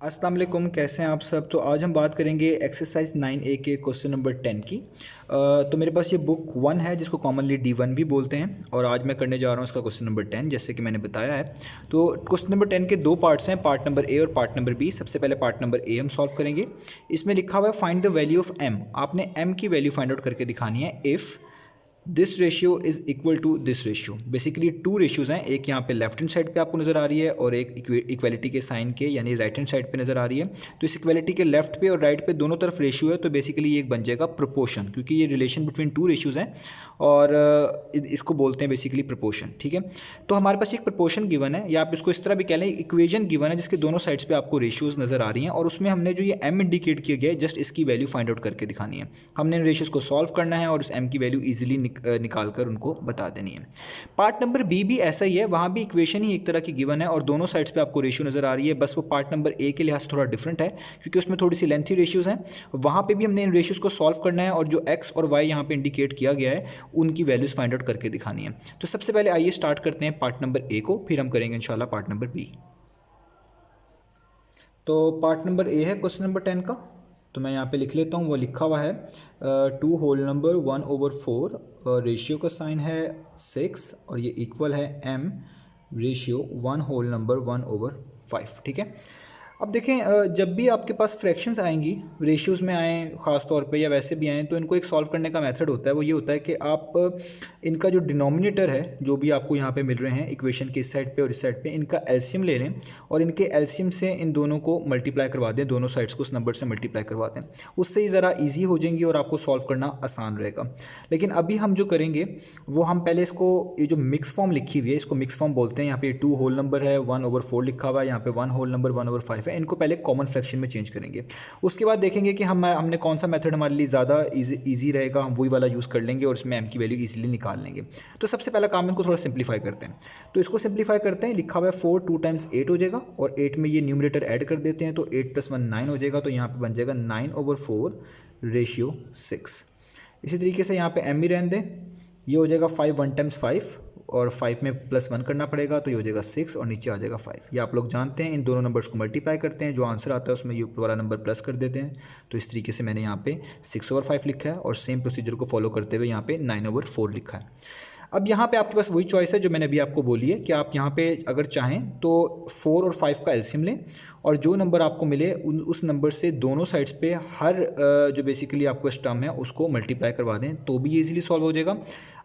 अस्सलाम वालेकुम, कैसे हैं आप सब। तो आज हम बात करेंगे एक्सरसाइज 9A के क्वेश्चन नंबर 10 की। तो मेरे पास ये बुक 1 है जिसको कॉमनली D1 भी बोलते हैं, और आज मैं करने जा रहा हूँ इसका क्वेश्चन नंबर 10 जैसे कि मैंने बताया है। तो क्वेश्चन नंबर 10 के दो पार्ट्स हैं, पार्ट नंबर ए और पार्ट नंबर बी। सबसे पहले पार्ट नंबर ए हम सॉल्व करेंगे। इसमें लिखा हुआ है find the value of M. आपने एम की वैल्यू फाइंड आउट करके दिखानी है if this ratio is equal to this ratio. Basically two ratios हैं, एक यहाँ पे लेफ्ट हैंड साइड पे आपको नज़र आ रही है और एक इक्वलिटी के साइन के यानी राइट हैंड साइड पे नज़र आ रही है। तो इस इक्वलिटी के लेफ्ट पे और राइट पे दोनों तरफ रेशियो है, तो बेसिकली ये एक बन जाएगा प्रोपोर्शन, क्योंकि ये रिलेशन बिटवीन टू रेशियोज़ हैं और इसको बोलते हैं बेसिकली प्रोपोर्शन। ठीक है, तो हमारे पास एक प्रोपोर्शन गिवन है, या आप इसको इस तरह भी कह लें इक्वेशन गिवन है जिसके दोनों साइड्स पे आपको रेशियोज़ नज़र आ रही हैं, और उसमें हमने जो ये एम इंडिकेट किया गया है जस्ट इसकी वैल्यू फाइंड आउट करके दिखानी है। हमने इन रेशियोज़ को सॉल्व करना है और उस एम की वैल्यू ईजिली निकाल कर उनको बता देनी है। पार्ट नंबर बी भी ऐसा ही है, वहाँ भी इक्वेशन ही एक तरह की गिवन है और दोनों साइड्स पे आपको रेशियो नज़र आ रही है, बस वो पार्ट नंबर ए के लिहाज से थोड़ा डिफरेंट है क्योंकि उसमें थोड़ी सी लेंथी रेशियोज़ हैं। वहाँ पे भी हमने इन रेशियोज़ को सॉल्व करना है और जो एक्स और वाई यहाँ पे इंडिकेट किया गया है उनकी वैल्यूज़ फाइंड आउट करके दिखानी है। तो सबसे पहले आइए स्टार्ट करते हैं पार्ट नंबर ए को, फिर हम करेंगे इंशाल्लाह पार्ट नंबर बी। तो पार्ट नंबर ए है क्वेश्चन नंबर 10 का, तो मैं यहाँ पे लिख लेता हूँ। वो लिखा हुआ है 2 होल नंबर 1/4, रेशियो का साइन है 6 और ये इक्वल है m रेशियो 1 होल नंबर 1/5। ठीक है, अब देखें जब भी आपके पास फ्रैक्शंस आएंगी, रेशियोज़ में आएँ ख़ास तौर पे या वैसे भी आएँ, तो इनको एक सॉल्व करने का मेथड होता है। वो ये होता है कि आप इनका जो डिनोमिनेटर है, जो भी आपको यहाँ पे मिल रहे हैं इक्वेशन के इस साइड पे और इस साइड पे, इनका एलसीएम ले लें और इनके एलसीएम से इन दोनों को मल्टीप्लाई करवा दें, दोनों साइड्स को उस नंबर से मल्टीप्लाई करवा दें। उससे ही ज़रा ईजी हो जाएंगी और आपको सॉल्व करना आसान रहेगा। लेकिन अभी हम जो करेंगे वो हम पहले इसको, ये जो मिक्स फॉर्म लिखी हुई है इसको मिक्स फॉर्म बोलते हैं। यहाँ पे 2 होल नंबर है, 1/4 लिखा हुआ है, यहाँ पे 1 होल नंबर 1/5 है। इनको पहले कॉमन फ्रैक्शन में चेंज करेंगे, उसके बाद देखेंगे कि हमने कौन सा मेथड हमारे लिए ज़्यादा ईजी रहेगा, हम वही वाला यूज़ कर लेंगे और इसमें एम की वैल्यू ईजिली निकाल लेंगे। तो सबसे पहला काम इनको थोड़ा सिंप्लीफाई करते हैं। तो इसको सिंप्लीफाई करते हैं, लिखा हुआ है 4 2 टाइम्स 8 हो जाएगा और 8 में ये न्यूमरेटर ऐड कर देते हैं, तो 8 + 1 9 हो जाएगा। तो यहाँ पे बन जाएगा 9/4 रेशियो 6। इसी तरीके से यहाँ पे एम भी रहने दें, ये हो जाएगा 5 1 टाइम्स 5 और 5 में +1 करना पड़ेगा, तो ये हो जाएगा 6 और नीचे आ जाएगा 5। ये आप लोग जानते हैं, इन दोनों नंबर्स को मल्टीप्लाई करते हैं, जो आंसर आता है उसमें ये ऊपर वाला नंबर प्लस कर देते हैं। तो इस तरीके से मैंने यहाँ पे 6/5 लिखा है और सेम प्रोसीजर को फॉलो करते हुए यहाँ पे 9/4 लिखा है। अब यहाँ पे आपके पास वही चॉइस है जो मैंने अभी आपको बोली है कि आप यहाँ पे अगर चाहें तो 4 और 5 का एलसीएम लें और जो नंबर आपको मिले उस नंबर से दोनों साइड्स पे हर जो बेसिकली आपको इस टर्म है उसको मल्टीप्लाई करवा दें, तो भी ईजिली सॉल्व हो जाएगा।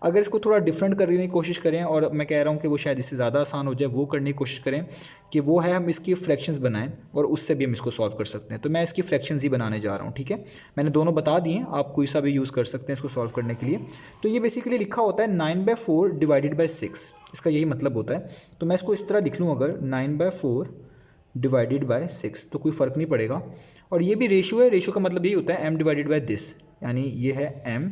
अगर इसको थोड़ा डिफरेंट करने की कोशिश करें, और मैं कह रहा हूँ कि वो शायद इससे ज़्यादा आसान हो जाए, वो करने की कोशिश करें कि वो है हम इसकी फ्रैक्शंस बनाएं और उससे भी हम इसको सॉल्व कर सकते हैं। तो मैं इसकी फ्रैक्शंस ही बनाने जा रहा हूँ। ठीक है, मैंने दोनों बता दिए, आप कोई सा भी यूज़ कर सकते हैं इसको सॉल्व करने के लिए। तो ये बेसिकली लिखा होता है 9/4 डिवाइडेड बाई 6, इसका यही मतलब होता है। तो मैं इसको इस तरह लिख लूँ, अगर 9/4 डिवाइडेड बाय 6, तो कोई फ़र्क नहीं पड़ेगा। और ये भी रेशियो है, रेशियो का मतलब यही होता है m डिवाइडेड बाय दिस, यानी ये है m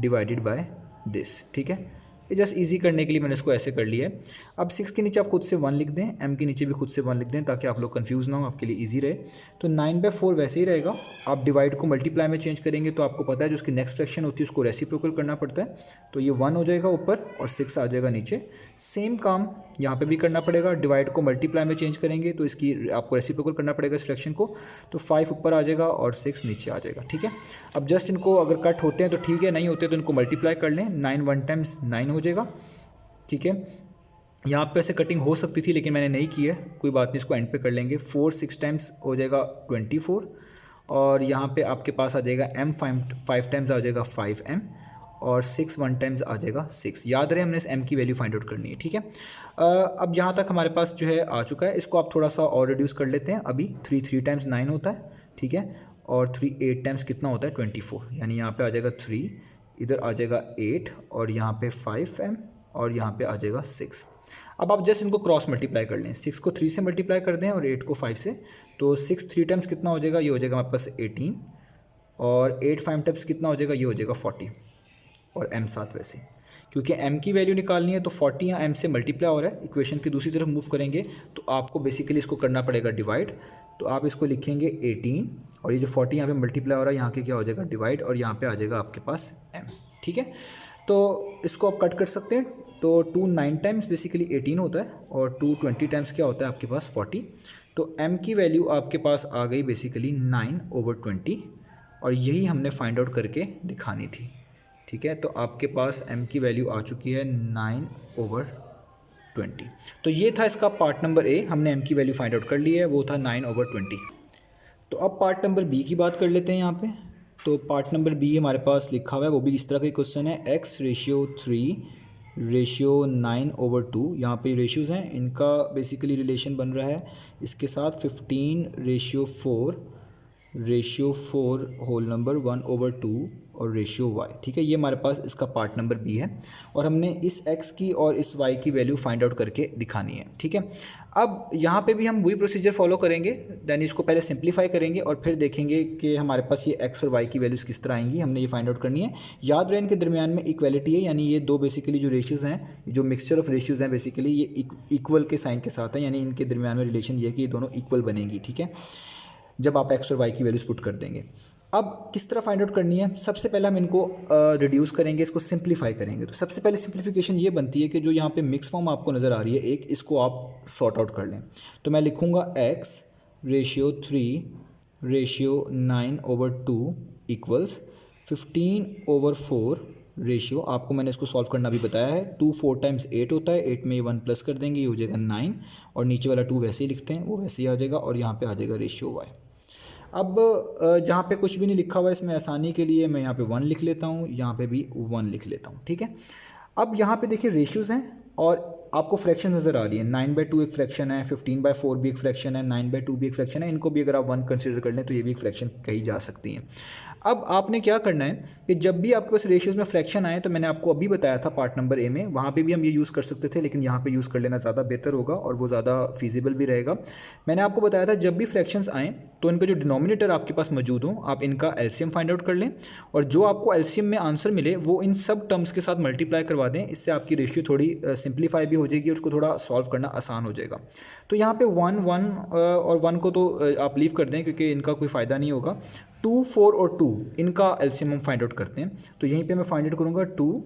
डिवाइडेड बाय दिस। ठीक है, ये जस्ट इजी करने के लिए मैंने इसको ऐसे कर लिया है। अब 6 के नीचे आप खुद से 1 लिख दें, m के नीचे भी खुद से 1 लिख दें ताकि आप लोग कंफ्यूज ना हो, आपके लिए इजी रहे। तो 9/4 वैसे ही रहेगा, आप डिवाइड को मल्टीप्लाई में चेंज करेंगे तो आपको पता है जो उसकी नेक्स्ट फ्रैक्शन होती है उसको रेसिप्रोकल करना पड़ता है। तो ये 1 हो जाएगा ऊपर और 6 आ जाएगा नीचे। सेम काम यहाँ पे भी करना पड़ेगा, डिवाइड को मल्टीप्लाई में चेंज करेंगे तो इसकी आपको रेसिप्रोकल करना पड़ेगा इस फ्रैक्शन को। तो 5 ऊपर आ जाएगा और 6 नीचे आ जाएगा। ठीक है, अब जस्ट इनको अगर कट होते हैं तो ठीक है, नहीं होते तो इनको मल्टीप्लाई कर लें। 9 1 टाइम्स 9 हो जाएगा। ठीक है, यहाँ पे ऐसे कटिंग हो सकती थी लेकिन मैंने नहीं की है, कोई बात नहीं, इसको एंड पे कर लेंगे। 4 6 टाइम्स हो जाएगा 24 और यहाँ पे आपके पास आ जाएगा m 5 टाइम्स आ जाएगा 5m और 6 1 टाइम्स आ जाएगा 6। याद रहे हमने इस m की वैल्यू फाइंड आउट करनी है। ठीक है, अब यहाँ तक हमारे पास जो है आ चुका है, इसको आप थोड़ा सा और रिड्यूस कर लेते हैं। अभी 3 टाइम्स 9 होता है, ठीक है, और 3 8 टाइम्स कितना होता है 24, यानी यहाँ पे आ जाएगा 3, इधर आ जाएगा 8 और यहाँ पे 5m और यहाँ पे आ जाएगा 6। अब आप जस्ट इनको क्रॉस मल्टीप्लाई कर लें, 6 को 3 से मल्टीप्लाई कर दें और 8 को 5 से, तो 6 3 टाइम्स कितना हो जाएगा, ये हो जाएगा हमारे पास 18 और 8 5 टाइम्स कितना हो जाएगा, ये हो जाएगा 40 और m साथ वैसे, क्योंकि m की वैल्यू निकालनी है तो 40 या m से मल्टीप्लाई हो रहा है। इक्वेशन की दूसरी तरफ मूव करेंगे तो आपको बेसिकली इसको करना पड़ेगा डिवाइड। तो आप इसको लिखेंगे 18 और ये जो 40 यहाँ पे मल्टीप्लाई हो रहा है यहाँ के क्या हो जाएगा डिवाइड और यहाँ पे आ जाएगा आपके पास m। ठीक है, तो इसको आप कट कर सकते हैं। तो 2 9 टाइम्स बेसिकली 18 होता है और 2 20 टाइम्स क्या होता है आपके पास 40। तो m की वैल्यू आपके पास आ गई बेसिकली 9/20 और यही हमने फाइंड आउट करके दिखानी थी। ठीक है, तो आपके पास m की वैल्यू आ चुकी है 9/20। तो ये था इसका पार्ट नंबर ए, हमने m की वैल्यू फाइंड आउट कर ली है, वो था 9/20। तो अब पार्ट नंबर बी की बात कर लेते हैं यहाँ पे। तो पार्ट नंबर बी हमारे पास लिखा हुआ है, वो भी इस तरह का क्वेश्चन है, x/3/9/2। यहाँ पे रेशियोज़ हैं, इनका बेसिकली रिलेशन बन रहा है इसके साथ 15/4 होल नंबर 1/2 और रेशियो y। ठीक है, ये हमारे पास इसका पार्ट नंबर बी है और हमने इस x की और इस y की वैल्यू फाइंड आउट करके दिखानी है। ठीक है, अब यहाँ पे भी हम वही प्रोसीजर फॉलो करेंगे, देन इसको पहले सिंप्लीफाई करेंगे और फिर देखेंगे कि हमारे पास ये x और y की वैल्यूज़ किस तरह आएंगी, हमने ये फाइंड आउट करनी है। याद रहे इनके दरमियान में इक्वलिटी है, यानी ये दो बेसिकली जो रेशियोज़ हैं, जो मिक्सचर ऑफ रेशियोज़ हैं बेसिकली ये इक्वल के साइन के साथ हैं, यानी इनके दरमियान में रिलेशन ये है कि ये दोनों इक्वल बनेंगी। ठीक है, जब आप x और y की वैल्यूज़ पुट कर देंगे। अब किस तरह फाइंड आउट करनी है, सबसे पहले हम इनको रिड्यूस करेंगे, इसको सिंप्लीफाई करेंगे। तो सबसे पहले सिंप्लीफिकेशन ये बनती है कि जो यहाँ पे मिक्स फॉर्म आपको नज़र आ रही है एक, इसको आप सॉर्ट आउट कर लें। तो मैं लिखूँगा x/3/9/2 इक्वल्स 15/4 रेशियो, आपको मैंने इसको सॉल्व करना भी बताया है। 2 4 टाइम्स 8 होता है, 8 में ये 1 प्लस कर देंगे, ये हो जाएगा 9 और नीचे वाला 2 वैसे ही लिखते हैं, वो वैसे ही आ जाएगा और यहाँ पे आ जाएगा रेशियो y। अब जहाँ पे कुछ भी नहीं लिखा हुआ है इसमें आसानी के लिए मैं यहाँ पे 1 लिख लेता हूँ, यहाँ पे भी 1 लिख लेता हूँ। ठीक है, अब यहाँ पे देखिए रेशियोज़ हैं और आपको फ्रैक्शन नज़र आ रही है। 9/2 एक फ्रैक्शन है, 15/4 भी एक फ्रैक्शन है, 9/2 भी एक फ्रैक्शन है। इनको भी अगर आप 1 कंसिडर कर लें तो ये भी एक फ्रैक्शन कही जा सकती हैं। अब आपने क्या करना है कि जब भी आपके पास रेशियोज़ में फ्रैक्शन आए, तो मैंने आपको अभी बताया था पार्ट नंबर ए में, वहाँ पे भी हम ये यूज़ कर सकते थे, लेकिन यहाँ पे यूज़ कर लेना ज़्यादा बेहतर होगा और वो ज़्यादा फीजिबल भी रहेगा। मैंने आपको बताया था जब भी फ्रैक्शंस आएँ तो इनका जो डिनोमिनेटर आपके पास मौजूद हो, आप इनका एलसीएम फाइंड आउट कर लें और जो आपको एलसीएम में आंसर मिले वो इन सब टर्म्स के साथ मल्टीप्लाई करवा दें। इससे आपकी रेशियो थोड़ी सिंप्लीफाई भी हो जाएगी और उसको थोड़ा सॉल्व करना आसान हो जाएगा। तो यहाँ पे 1 1 और 1 को तो आप लीव कर दें क्योंकि इनका कोई फ़ायदा नहीं होगा। 2 4 और 2 इनका एलसीएम हम फाइंड आउट करते हैं। तो यहीं पे मैं फाइंड आउट करूँगा 2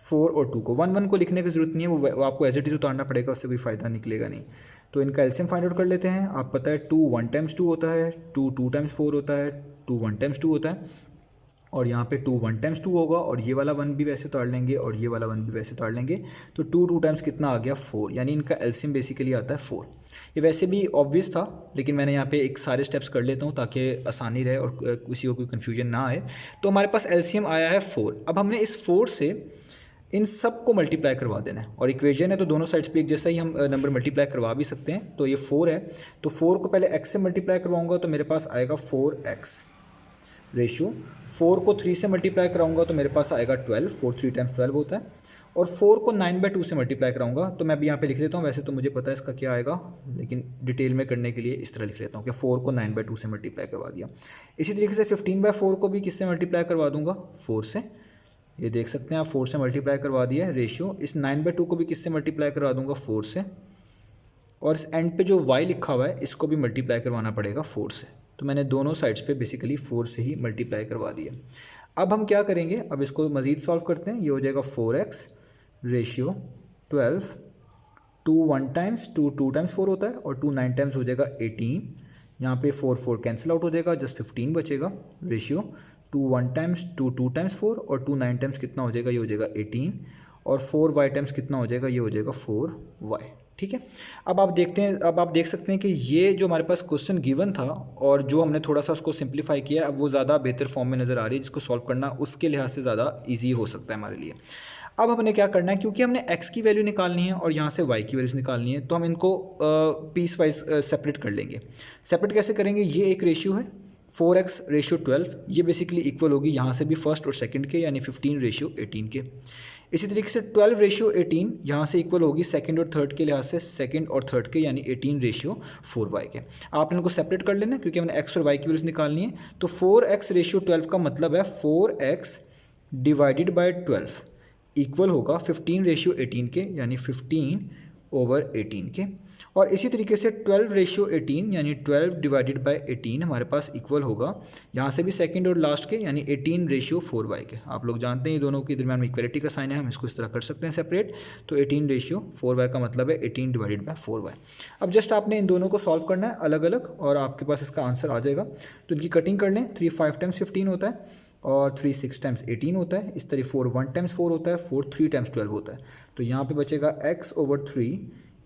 4 और 2 को। 1 1 को लिखने की ज़रूरत नहीं है, वो आपको एज इट इज़ उतारना पड़ेगा, उससे कोई फ़ायदा निकलेगा नहीं। तो इनका एलसीएम फाइंड आउट कर लेते हैं। आप पता है 2 1 टाइम्स 2 होता है, 2 2 टाइम्स 4 होता है, 2 1 टाइम्स 2 होता है और यहाँ पे 2 1 टाइम्स 2 होगा और ये वाला 1 भी वैसे उतार लेंगे और ये वाला 1 भी वैसे उतार लेंगे। तो 2 2 टाइम्स कितना आ गया 4, यानी इनका एलसीएम बेसिकली आता है 4। ये वैसे भी ऑब्वियस था, लेकिन मैंने यहाँ पे एक सारे स्टेप्स कर लेता हूँ ताकि आसानी रहे और किसी को कोई कन्फ्यूजन ना आए। तो हमारे पास एलसीएम आया है 4। अब हमने इस 4 से इन सब को मल्टीप्लाई करवा देना है और इक्वेशन है तो दोनों साइड्स पे एक जैसा ही हम नंबर मल्टीप्लाई करवा भी सकते हैं। तो ये 4 है, तो 4 को पहले x से मल्टीप्लाई करवाऊँगा तो मेरे पास आएगा 4x रेशियो। 4 को 3 से मल्टीप्लाई कराऊंगा तो मेरे पास आएगा 12, 4 3 टाइम्स 12 होता है। और 4 को 9/2 से मल्टीप्लाई कराऊंगा तो मैं अभी यहाँ पे लिख लेता हूँ, वैसे तो मुझे पता है इसका क्या आएगा, लेकिन डिटेल में करने के लिए इस तरह लिख लेता हूँ कि 4 को 9/2 से मल्टीप्लाई करवा दिया। इसी तरीके से 15/4 को भी किससे मल्टीप्लाई करवा दूंगा, 4 से। ये देख सकते हैं आप, 4 से मल्टीप्लाई करवा दिया है रेशियो। इस 9/2 को भी किससे मल्टीप्लाई करवा दूंगा, 4 से। और इस एंड पे जो y लिखा हुआ है इसको भी मल्टीप्लाई करवाना पड़ेगा 4 से। तो मैंने दोनों साइड्स पे बेसिकली 4 से ही मल्टीप्लाई करवा दिया। अब हम क्या करेंगे, अब इसको मज़ीद सॉल्व करते हैं। ये हो जाएगा 4x रेशियो 12, 2 1 टाइम्स 2 2 टाइम्स 4 होता है और 2 9 टाइम्स हो जाएगा 18। यहाँ पे 4 4 कैंसिल आउट हो जाएगा, जस्ट 15 बचेगा रेशियो। 2 1 टाइम्स 2 2 टाइम्स 4 और 2 9 टाइम्स कितना हो जाएगा, ये हो जाएगा 18 और 4y टाइम्स कितना हो जाएगा, ये हो जाएगा 4y। ठीक है, अब आप देखते हैं, अब आप देख सकते हैं कि ये जो हमारे पास क्वेश्चन गिवन था और जो हमने थोड़ा सा उसको सिंप्लीफाई किया, अब वो ज़्यादा बेहतर फॉर्म में नज़र आ रही है, जिसको सॉल्व करना उसके लिहाज से ज़्यादा ईजी हो सकता है हमारे लिए। अब हमने क्या करना है, क्योंकि हमने x की वैल्यू निकालनी है और यहाँ से y की वैल्यूज निकालनी है, तो हम इनको पीस वाइज सेपरेट कर लेंगे। सेपरेट कैसे करेंगे, ये एक रेशियो है 4x रेशियो 12, ये बेसिकली इक्वल होगी यहाँ से भी फर्स्ट और सेकंड के, यानी 15 रेशियो 18 के। इसी तरीके से 12 रेशियो 18 यहाँ से इक्वल होगी सेकंड और थर्ड के लिहाज से, सेकंड और थर्ड के, यानी 18 रेशियो 4y के। आप इनको सेपरेट कर लेना क्योंकि हमने x और y की वैल्यूज निकालनी है। तो 4x रेशियो 12 का मतलब है 4x डिवाइडेड बाय 12 इक्वल होगा 15 रेशियो 18 के, यानी 15/18 के। और इसी तरीके से 12:18 यानी 12 डिवाइडेड बाय 18 हमारे पास इक्वल होगा यहाँ से भी सेकंड और लास्ट के यानी 18:4y के। आप लोग जानते हैं ये दोनों के दरमियान में इक्वलिटी का साइन है, हम इसको इस तरह कर सकते हैं सेपरेट। तो 18:4y का मतलब है 18 डिवाइडेड बाय 4y। अब जस्ट आपने इन दोनों को सॉल्व करना है अलग अलग और आपके पास इसका आंसर आ जाएगा। तो इनकी कटिंग कर लें। 3 5 टाइम्स 15 होता है और 3 6 टाइम्स 18 होता है। इस तरह 4 1 टाइम्स 4 होता है, 4 3 टाइम्स 12 होता है। तो यहाँ पे बचेगा x/3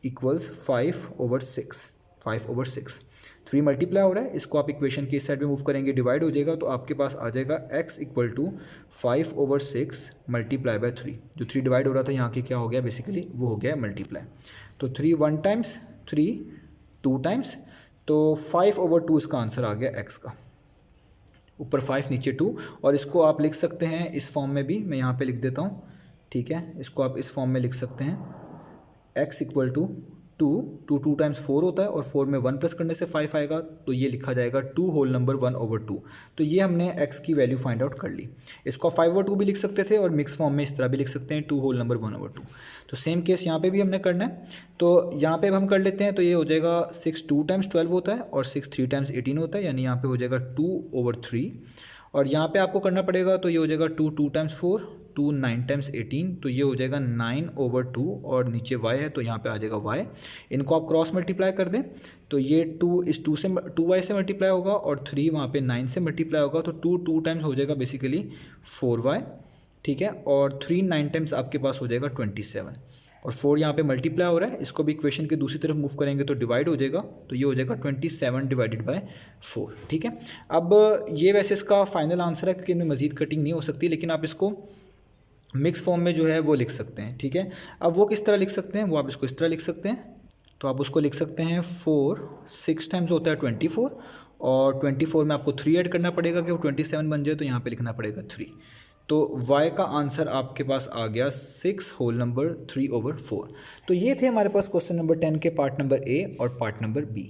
इक्वल्स 5/6। 5/6 3 मल्टीप्लाई हो रहा है, इसको आप इक्वेशन की इस साइड में मूव करेंगे, डिवाइड हो जाएगा। तो आपके पास आ जाएगा x = 5/6 मल्टीप्लाई बाय 3। जो 3 डिवाइड हो रहा था यहाँ के क्या हो गया, बेसिकली वो हो गया मल्टीप्लाई। तो 3 1 टाइम्स 3 2 टाइम्स, तो 5/2 इसका आंसर आ गया x का। ऊपर 5 नीचे 2, और इसको आप लिख सकते हैं इस फॉर्म में भी, मैं यहाँ पे लिख देता हूँ, ठीक है। इसको आप इस फॉर्म में लिख सकते हैं x = 2 टाइम्स 4 होता है और 4 में 1 प्लस करने से 5 आएगा, तो ये लिखा जाएगा 2 होल नंबर 1/2। तो ये हमने x की वैल्यू फाइंड आउट कर ली। इसको 5/2 भी लिख सकते थे और मिक्स फॉर्म में इस तरह भी लिख सकते हैं 2 होल नंबर 1/2। तो सेम केस यहाँ पे भी हमने करना है। तो यहाँ पे हम कर लेते हैं, तो ये हो जाएगा 6 2 टाइम्स 12 होता है और 6 3 टाइम्स 18 होता है, यानी यहाँ पे हो जाएगा 2/3। और यहाँ पे आपको करना पड़ेगा, तो ये हो जाएगा 2 2 टाइम्स 4 2 9 टाइम्स 18, तो ये हो जाएगा 9/2 और नीचे y है तो यहाँ पे आ जाएगा y। इनको आप क्रॉस मल्टीप्लाई कर दें तो ये 2 इस 2y से मल्टीप्लाई होगा और 3 वहाँ पे 9 से मल्टीप्लाई होगा, तो 2 टाइम्स हो जाएगा बेसिकली 4y, ठीक है। और 3 9 टाइम्स आपके पास हो जाएगा 27 और 4 यहाँ पे मल्टीप्लाई हो रहा है, इसको भी इक्वेशन के दूसरी तरफ मूव करेंगे तो डिवाइड हो जाएगा, तो ये हो जाएगा 27 डिवाइडेड बाय 4, ठीक है। अब ये वैसे इसका फाइनल आंसर है क्योंकि इनमें मजीद कटिंग नहीं हो सकती, लेकिन आप इसको मिक्स फॉर्म में जो है वो लिख सकते हैं, ठीक है। अब वो किस तरह लिख सकते हैं, वो आप इसको इस तरह लिख सकते हैं। तो आप उसको लिख सकते हैं 4 6 टाइम्स होता है 24 और 24 में आपको 3 ऐड करना पड़ेगा कि वो 27 बन जाए, तो यहाँ पे लिखना पड़ेगा 3। तो y का आंसर आपके पास आ गया 6 होल नंबर 3/4। तो ये थे हमारे पास क्वेश्चन नंबर 10 के पार्ट नंबर A और पार्ट नंबर B।